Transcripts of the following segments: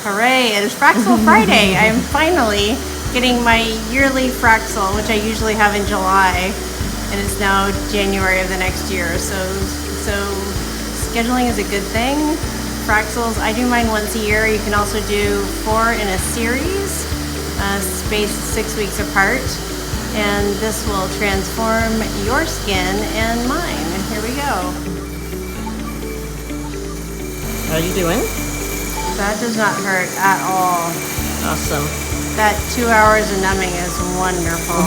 Hooray, it is Fraxel Friday. I am finally getting my yearly Fraxel, which I usually have in July, and it's now January of the next year. So scheduling is a good thing. Fraxels, I do mine once a year. You can also do 4 in a series, spaced 6 weeks apart, and this will transform your skin and mine. Here we go. How are you doing? That does not hurt at all. Awesome. That 2 hours of numbing is wonderful.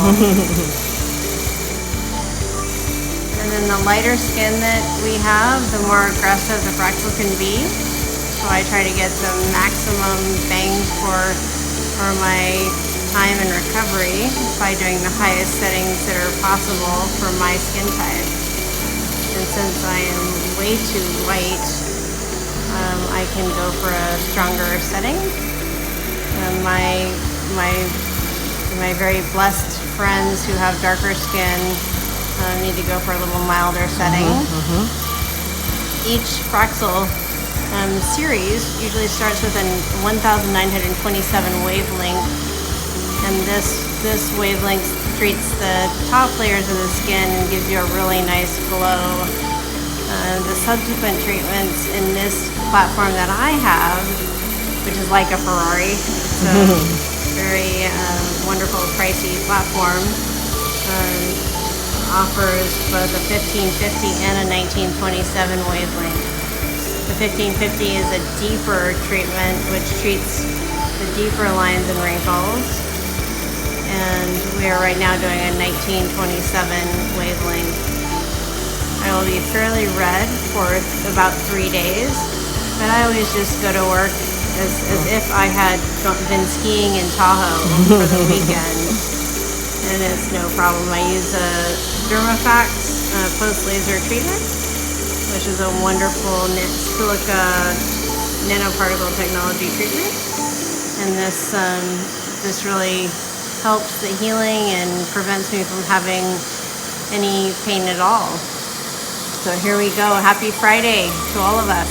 And then the lighter skin that we have, the more aggressive the Fraxel can be. So I try to get the maximum bang for my time and recovery by doing the highest settings that are possible for my skin type. And since I am way too light, I can go for a stronger setting. My very blessed friends who have darker skin need to go for a little milder setting. Each Fraxel series usually starts with a 1927 wavelength, and this wavelength treats the top layers of the skin and gives you a really nice glow. The subsequent treatments in this platform that I have, which is like a Ferrari, it's a very wonderful, pricey platform, offers both a 1550 and a 1927 wavelength. The 1550 is a deeper treatment, which treats the deeper lines and wrinkles, and we are right now doing a 1927 wavelength. I will be fairly red for about 3 days, but I always just go to work as if I had been skiing in Tahoe for the weekend, and it's no problem. I use a Dermafax post-laser treatment, which is a wonderful silica nanoparticle technology treatment, and this really helps the healing and prevents me from having any pain at all. So here we go. Happy Friday to all of us.